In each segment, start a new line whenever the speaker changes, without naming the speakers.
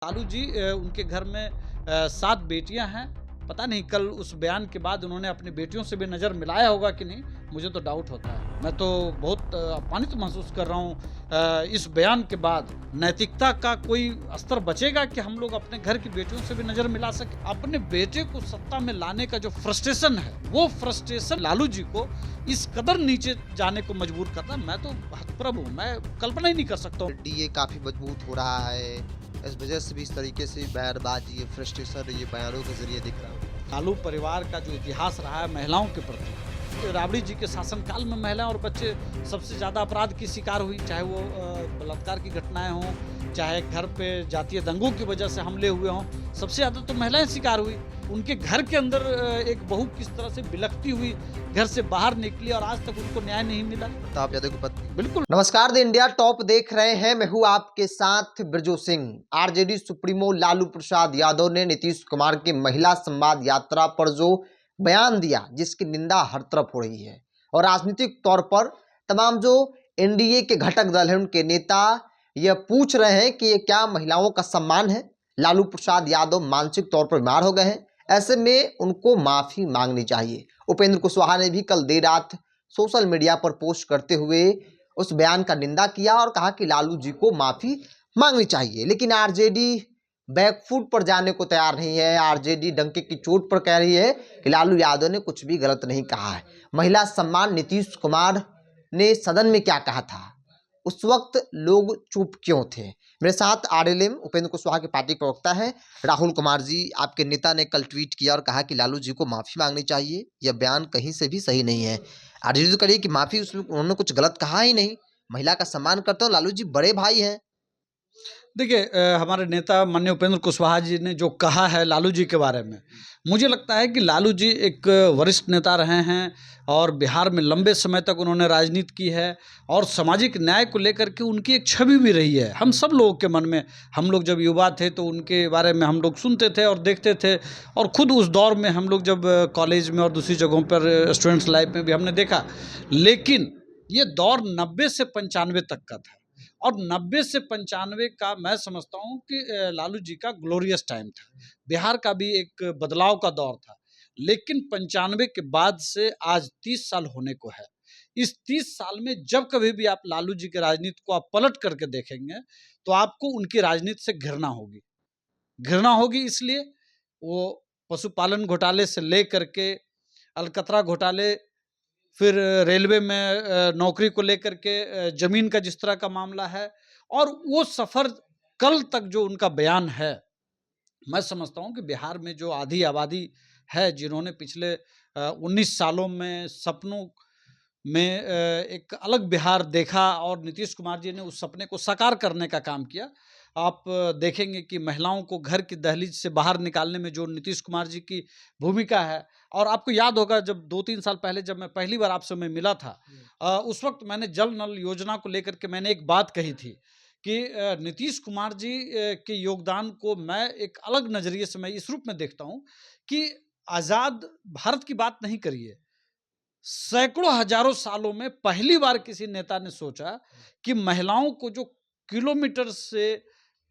लालू जी उनके घर में 7 बेटियां हैं। पता नहीं कल उस बयान के बाद उन्होंने अपनी बेटियों से भी नज़र मिलाया होगा कि नहीं, मुझे तो डाउट होता है। मैं तो बहुत अपमानित महसूस कर रहा हूँ इस बयान के बाद। नैतिकता का कोई स्तर बचेगा कि हम लोग अपने घर की बेटियों से भी नज़र मिला सकें? अपने बेटे को सत्ता में लाने का जो फ्रस्ट्रेशन है, वो फ्रस्ट्रेशन लालू जी को इस कदर नीचे जाने को मजबूर करता है, मैं तो हतप्रभ हूँ। मैं कल्पना ही नहीं कर सकता हूँ।
डीए काफ़ी मजबूत हो रहा है। इस वजह से भी इस तरीके से बयानबाज़ी, ये फ्रस्ट्रेशन ये बयानों के ज़रिए दिख रहा है।
लालू परिवार का जो इतिहास रहा है महिलाओं के प्रति, राबड़ी जी के शासनकाल में महिला और बच्चे सबसे ज़्यादा अपराध की शिकार हुई, चाहे वो बलात्कार की घटनाएं हों, चाहे घर पे जातीय दंगों की वजह से हमले हुए हों, सबसे ज़्यादा तो महिलाएं शिकार हुई। उनके घर के अंदर एक बहू किस तरह से बिलखती हुई घर से बाहर निकली और आज तक उनको न्याय नहीं मिला।
प्रताप यादव की पत्नी।
बिल्कुल।
नमस्कार, द इंडिया टॉप देख रहे हैं। मैं हूं आपके साथ ब्रजो सिंह। आरजेडी सुप्रीमो लालू प्रसाद यादव ने नीतीश कुमार की महिला संवाद यात्रा पर जो बयान दिया, जिसकी निंदा हर तरफ हो रही है और राजनीतिक तौर पर तमाम जो एनडीए के घटक दल हैं, उनके नेता यह पूछ रहे हैं कि ये क्या महिलाओं का सम्मान है। लालू प्रसाद यादव मानसिक तौर पर बीमार हो गए हैं, ऐसे में उनको माफी मांगनी चाहिए। उपेंद्र कुशवाहा ने भी कल देर रात सोशल मीडिया पर पोस्ट करते हुए उस बयान का निंदा किया और कहा कि लालू जी को माफी मांगनी चाहिए। लेकिन आरजेडी बैकफुट पर जाने को तैयार नहीं है। आरजेडी डंके की चोट पर कह रही है कि लालू यादव ने कुछ भी गलत नहीं कहा है। महिला सम्मान नीतीश कुमार ने सदन में क्या कहा था, उस वक्त लोग चुप क्यों थे। मेरे साथ आरएलएम उपेंद्र कुशवाहा के पार्टी प्रवक्ता है राहुल कुमार जी। आपके नेता ने कल ट्वीट किया और कहा कि लालू जी को माफी मांगनी चाहिए। यह बयान कहीं से भी सही नहीं है। आरजेडी तो करिए कि माफी, उसमें उन्होंने कुछ गलत कहा ही नहीं। महिला का सम्मान करते हो, लालू जी बड़े भाई हैं।
देखिए हमारे नेता माननीय उपेंद्र कुशवाहा जी ने जो कहा है लालू जी के बारे में, मुझे लगता है कि लालू जी एक वरिष्ठ नेता रहे हैं और बिहार में लंबे समय तक उन्होंने राजनीति की है और सामाजिक न्याय को लेकर के उनकी एक छवि भी रही है हम सब लोगों के मन में। हम लोग जब युवा थे तो उनके बारे में हम लोग सुनते थे और देखते थे, और ख़ुद उस दौर में हम लोग जब कॉलेज में और दूसरी जगहों पर स्टूडेंट्स लाइफ में भी हमने देखा। लेकिन ये दौर 90 से 95 तक का था और 90 से 95 का मैं समझता हूँ कि लालू जी का ग्लोरियस टाइम था। बिहार का भी एक बदलाव का दौर था। लेकिन 95 के बाद से आज 30 साल होने को है। इस 30 साल में जब कभी भी आप लालू जी की राजनीति को आप पलट करके देखेंगे, तो आपको उनकी राजनीति से घृणा होगी। घृणा होगी इसलिए वो पशुपालन घोटाले से लेकर के अलकतरा घोटाले, फिर रेलवे में नौकरी को लेकर के ज़मीन का जिस तरह का मामला है, और वो सफ़र कल तक जो उनका बयान है, मैं समझता हूँ कि बिहार में जो आधी आबादी है, जिन्होंने पिछले 19 सालों में सपनों में एक अलग बिहार देखा और नीतीश कुमार जी ने उस सपने को साकार करने का काम किया। आप देखेंगे कि महिलाओं को घर की दहलीज से बाहर निकालने में जो नीतीश कुमार जी की भूमिका है, और आपको याद होगा जब 2-3 साल पहले जब मैं पहली बार आपसे मैं मिला था, उस वक्त मैंने जल नल योजना को लेकर के मैंने एक बात कही थी कि नीतीश कुमार जी के योगदान को मैं एक अलग नज़रिए से मैं इस रूप में देखता हूँ कि आज़ाद भारत की बात नहीं करिए, सैकड़ों हजारों सालों में पहली बार किसी नेता ने सोचा कि महिलाओं को जो किलोमीटर से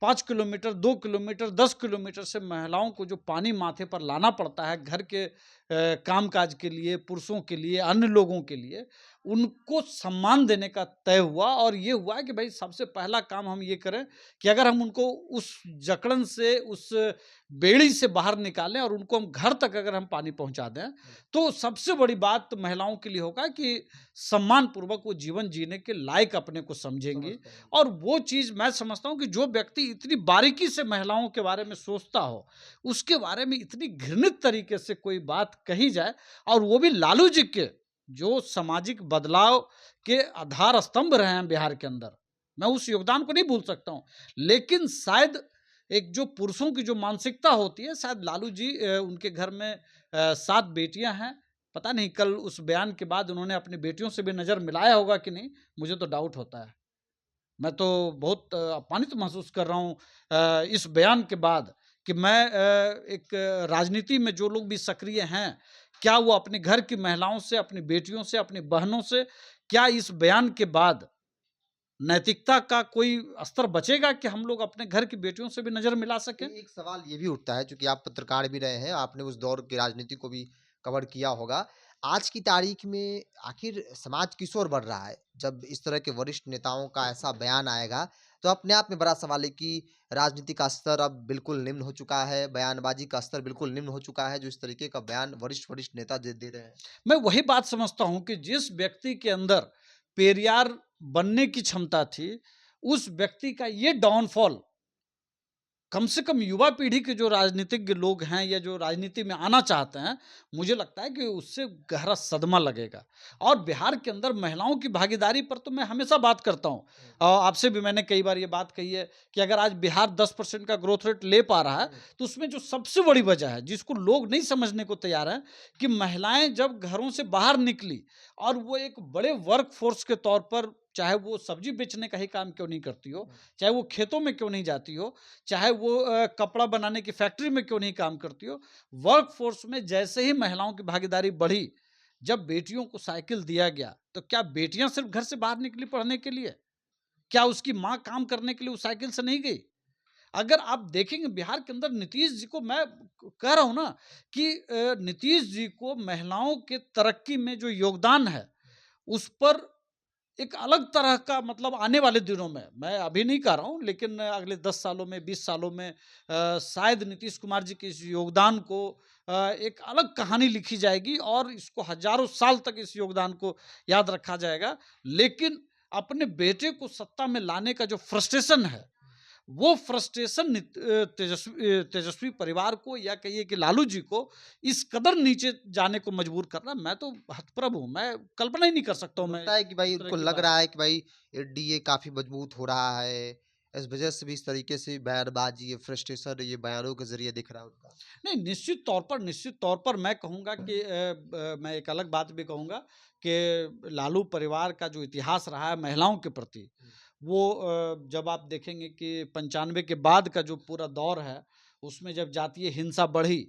5 किलोमीटर, 2 किलोमीटर, 10 किलोमीटर से महिलाओं को जो पानी माथे पर लाना पड़ता है घर के कामकाज के लिए, पुरुषों के लिए, अन्य लोगों के लिए, उनको सम्मान देने का तय हुआ। और ये हुआ कि भाई सबसे पहला काम हम ये करें कि अगर हम उनको उस जकड़न से, उस बेड़ी से बाहर निकालें और उनको हम घर तक अगर हम पानी पहुंचा दें, तो सबसे बड़ी बात तो महिलाओं के लिए होगा कि सम्मान पूर्वक वो जीवन जीने के लायक अपने को समझेंगी। और वो चीज़ मैं समझता हूँ कि जो व्यक्ति इतनी बारीकी से महिलाओं के बारे में सोचता हो, उसके बारे में इतनी घृणित तरीके से कोई बात कही जाए, और वो भी लालू जी के जो सामाजिक बदलाव के आधार स्तंभ रहे हैं बिहार के अंदर, मैं उस योगदान को नहीं भूल सकता हूँ। लेकिन शायद एक जो पुरुषों की जो मानसिकता होती है, शायद लालू जी उनके घर में 7 बेटियां हैं। पता नहीं कल उस बयान के बाद उन्होंने अपनी बेटियों से भी नज़र मिलाया होगा कि नहीं, मुझे तो डाउट होता है। मैं तो बहुत अपमानित महसूस कर रहा हूँ इस बयान के बाद कि मैं एक राजनीति में जो लोग भी सक्रिय हैं, क्या वो अपने घर की महिलाओं से, अपनी बेटियों से, अपनी बहनों से, क्या इस बयान के बाद नैतिकता का कोई स्तर बचेगा कि हम लोग अपने घर की बेटियों से भी नज़र मिला सकें?
एक सवाल ये भी उठता है, चूंकि आप पत्रकार भी रहे हैं, आपने उस दौर की राजनीति को भी कवर किया होगा। आज की तारीख में आखिर समाज किस ओर बढ़ रहा है? जब इस तरह के वरिष्ठ नेताओं का ऐसा बयान आएगा, तो अपने आप में बड़ा सवाल है कि राजनीति का स्तर अब बिल्कुल निम्न हो चुका है, बयानबाजी का स्तर बिल्कुल निम्न हो चुका है, जो इस तरीके का बयान वरिष्ठ वरिष्ठ नेता दे रहे हैं।
मैं वही बात समझता हूँ कि जिस व्यक्ति के अंदर पेरियार बनने की क्षमता थी, उस व्यक्ति का ये डाउनफॉल कम से कम युवा पीढ़ी के जो राजनीतिज्ञ लोग हैं या जो राजनीति में आना चाहते हैं, मुझे लगता है कि उससे गहरा सदमा लगेगा। और बिहार के अंदर महिलाओं की भागीदारी पर तो मैं हमेशा बात करता हूँ। आपसे भी मैंने कई बार ये बात कही है कि अगर आज बिहार 10% का ग्रोथ रेट ले पा रहा है, तो उसमें जो सबसे बड़ी वजह है, जिसको लोग नहीं समझने को तैयार हैं, कि महिलाएं जब घरों से बाहर निकली और वो एक बड़े वर्क फोर्स के तौर पर, चाहे वो सब्जी बेचने का ही काम क्यों नहीं करती हो, चाहे वो खेतों में क्यों नहीं जाती हो, चाहे वो कपड़ा बनाने की फैक्ट्री में क्यों नहीं काम करती हो, वर्क फोर्स में जैसे ही महिलाओं की भागीदारी बढ़ी, जब बेटियों को साइकिल दिया गया, तो क्या बेटियां सिर्फ घर से बाहर निकली पढ़ने के लिए? क्या उसकी माँ काम करने के लिए उस साइकिल से नहीं गई? अगर आप देखेंगे बिहार के अंदर नीतीश जी को, मैं कह रहा हूं ना कि नीतीश जी को महिलाओं के तरक्की में जो योगदान है, उस पर एक अलग तरह का, मतलब आने वाले दिनों में, मैं अभी नहीं कह रहा हूँ, लेकिन अगले 10 सालों में, 20 सालों में शायद नीतीश कुमार जी के इस योगदान को एक अलग कहानी लिखी जाएगी और इसको हज़ारों साल तक इस योगदान को याद रखा जाएगा। लेकिन अपने बेटे को सत्ता में लाने का जो फ्रस्ट्रेशन है, वो फ्रस्ट्रेशन तेजस्वी परिवार को, या कहिए कि लालू जी को, इस कदर नीचे जाने को मजबूर कर रहा है, मैं तो हतप्रभ हूँ। मैं कल्पना ही नहीं कर सकता हूँ मैं
लगता है कि भाई
इस तरह
उनको
की
लग
बात।
रहा है कि भाई एनडीए काफ़ी मजबूत हो रहा है। इस वजह से भी इस तरीके से बयानबाज़ी, ये फ्रस्ट्रेशन ये बयानों के ज़रिए दिख रहा है उनका।
नहीं, निश्चित तौर पर मैं कहूँगा कि मैं एक अलग बात भी कहूँगा कि लालू परिवार का जो इतिहास रहा है महिलाओं के प्रति, वो जब आप देखेंगे कि 95 के बाद का जो पूरा दौर है, उसमें जब जातीय हिंसा बढ़ी,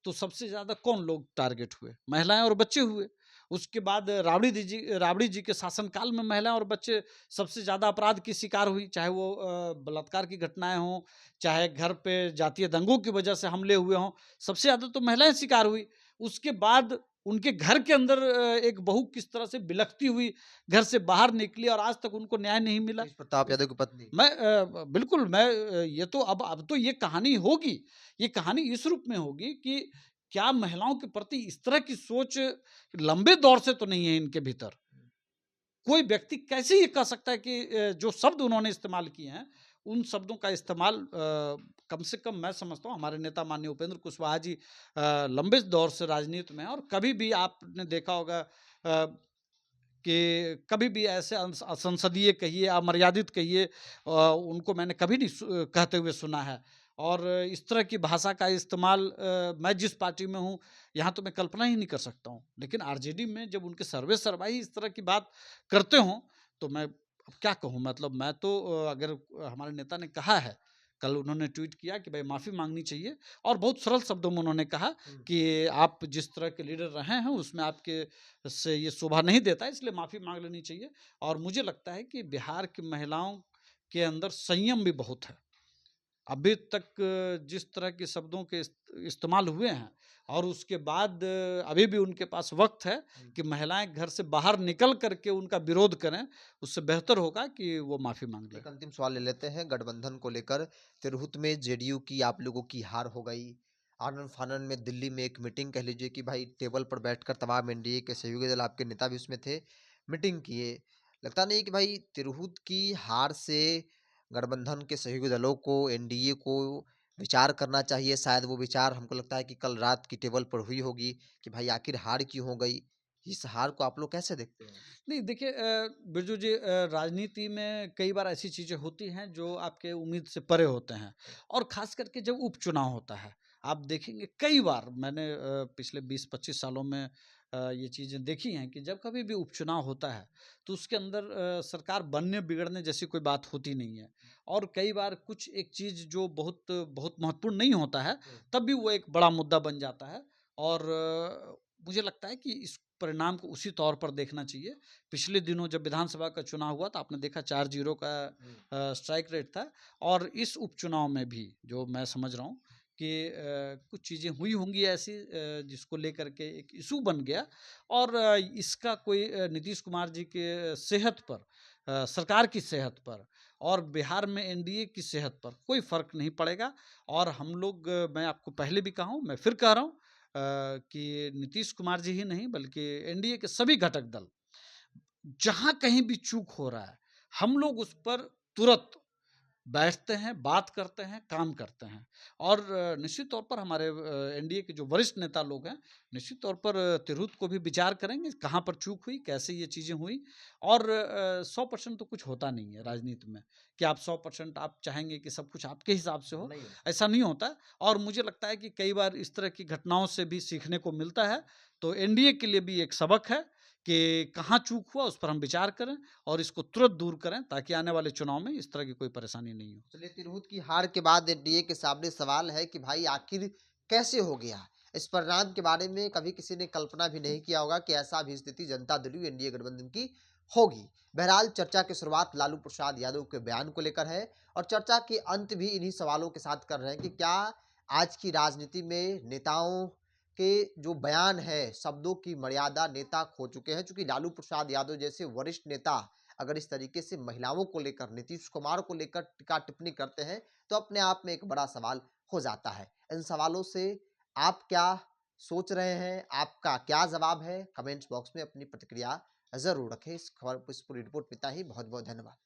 तो सबसे ज़्यादा कौन लोग टारगेट हुए? महिलाएँ और बच्चे हुए। उसके बाद राबड़ी जी के शासनकाल में महिलाएँ और बच्चे सबसे ज़्यादा अपराध की शिकार हुई, चाहे वो बलात्कार की घटनाएँ हों, चाहे घर पे जातीय दंगों की वजह से हमले हुए हों, सबसे ज़्यादा तो महिलाएँ शिकार हुई। उसके बाद उनके घर के अंदर एक बहू किस तरह से बिलखती हुई घर से बाहर निकली और आज तक उनको न्याय नहीं मिला।
तेज प्रताप
उस
यादव की पत्नी।
मैं बिल्कुल मैं ये तो अब तो ये कहानी होगी, ये कहानी इस रूप में होगी कि क्या महिलाओं के प्रति इस तरह की सोच लंबे दौर से तो नहीं है इनके भीतर। कोई व्यक्ति कैसे ये कह सकता है कि जो शब्द उन्होंने इस्तेमाल किए हैं, उन शब्दों का इस्तेमाल कम से कम मैं समझता हूँ हमारे नेता माननीय उपेंद्र कुशवाहा जी लंबे दौर से राजनीति में हैं और कभी भी आपने देखा होगा कि कभी भी ऐसे असंसदीय कहिए, अमर्यादित कहिए, उनको मैंने कभी नहीं कहते हुए सुना है। और इस तरह की भाषा का इस्तेमाल मैं जिस पार्टी में हूँ, यहाँ तो मैं कल्पना ही नहीं कर सकता हूँ। लेकिन आरजेडी में जब उनके सर्वे सर्वा ही इस तरह की बात करते हों, तो मैं अब क्या कहूँ, मतलब मैं तो अगर हमारे नेता ने कहा है, कल उन्होंने ट्वीट किया कि भाई माफ़ी माँगनी चाहिए और बहुत सरल शब्दों में उन्होंने कहा कि आप जिस तरह के लीडर रहे हैं, उसमें आपके से ये शोभा नहीं देता, इसलिए माफ़ी माँग लेनी चाहिए। और मुझे लगता है कि बिहार की महिलाओं के अंदर संयम भी बहुत है। अभी तक जिस तरह के शब्दों के इस्तेमाल हुए हैं और उसके बाद अभी भी उनके पास वक़्त है कि महिलाएँ घर से बाहर निकल कर के उनका विरोध करें, उससे बेहतर होगा कि वो माफ़ी माँग लें।
एक अंतिम सवाल ले लेते हैं गठबंधन को लेकर। तिरहुत में जेडीयू की आप लोगों की हार हो गई। आनन-फानन में दिल्ली में एक मीटिंग कह लीजिए कि भाई टेबल पर बैठकर तमाम एनडीए के सहयोगी दल, आपके नेता भी उसमें थे, मीटिंग किए। लगता नहीं कि भाई तिरहुत की हार से गठबंधन के सहयोगी दलों को, एनडीए को विचार करना चाहिए? शायद वो विचार हमको लगता है कि कल रात की टेबल पर हुई होगी कि भाई आखिर हार क्यों हो गई? इस हार को आप लोग कैसे देखते हैं?
नहीं देखिए बिरजू जी, राजनीति में कई बार ऐसी चीज़ें होती हैं जो आपके उम्मीद से परे होते हैं और ख़ास करके जब उपचुनाव होता है, आप देखेंगे कई बार मैंने पिछले 20-25 सालों में ये चीज़ें देखी हैं कि जब कभी भी उपचुनाव होता है तो उसके अंदर सरकार बनने बिगड़ने जैसी कोई बात होती नहीं है और कई बार कुछ एक चीज़ जो बहुत बहुत महत्वपूर्ण नहीं होता है, तब भी वो एक बड़ा मुद्दा बन जाता है और मुझे लगता है कि इस परिणाम को उसी तौर पर देखना चाहिए। पिछले दिनों जब विधानसभा का चुनाव हुआ तो आपने देखा 4-0 का स्ट्राइक रेट था, और इस उपचुनाव में भी जो मैं समझ रहा हूँ कि कुछ चीज़ें हुई होंगी ऐसी जिसको लेकर के एक इशू बन गया, और इसका कोई नीतीश कुमार जी के सेहत पर, सरकार की सेहत पर और बिहार में एनडीए की सेहत पर कोई फर्क नहीं पड़ेगा। और हम लोग, मैं आपको पहले भी कहा हूँ, मैं फिर कह रहा हूँ कि नीतीश कुमार जी ही नहीं बल्कि एनडीए के सभी घटक दल, जहाँ कहीं भी चूक हो रहा है हम लोग उस पर तुरंत बैठते हैं, बात करते हैं, काम करते हैं। और निश्चित तौर पर हमारे एनडीए के जो वरिष्ठ नेता लोग हैं, निश्चित तौर पर तिरहुत को भी विचार करेंगे कहाँ पर चूक हुई, कैसे ये चीज़ें हुई। और 100% तो कुछ होता नहीं है राजनीति में कि आप 100% आप चाहेंगे कि सब कुछ आपके हिसाब से हो,
नहीं हो।
ऐसा नहीं होता। और मुझे लगता है कि कई बार इस तरह की घटनाओं से भी सीखने को मिलता है। तो एनडीए के लिए भी एक सबक है कि कहाँ चूक हुआ उस पर हम विचार करें और इसको तुरंत दूर करें, ताकि आने वाले चुनाव में इस तरह की कोई परेशानी नहीं हो।
चलिए, तिरहुत की हार के बाद एनडीए के सामने सवाल है कि भाई आखिर कैसे हो गया। इस परिणाम के बारे में कभी किसी ने कल्पना भी नहीं किया होगा कि ऐसा भी स्थिति जनता दल एनडीए गठबंधन की होगी। बहरहाल चर्चा की शुरुआत लालू प्रसाद यादव के बयान को लेकर है, और चर्चा के अंत भी इन्हीं सवालों के साथ कर रहे हैं कि क्या आज की राजनीति में नेताओं के जो बयान है, शब्दों की मर्यादा नेता खो चुके हैं। चूंकि लालू प्रसाद यादव जैसे वरिष्ठ नेता अगर इस तरीके से महिलाओं को लेकर, नीतीश कुमार को लेकर टीका टिप्पणी करते हैं, तो अपने आप में एक बड़ा सवाल हो जाता है। इन सवालों से आप क्या सोच रहे हैं, आपका क्या जवाब है, कमेंट्स बॉक्स में अपनी प्रतिक्रिया जरूर रखें। इस खबर, इस पूरी रिपोर्ट में इतना ही। बहुत बहुत धन्यवाद।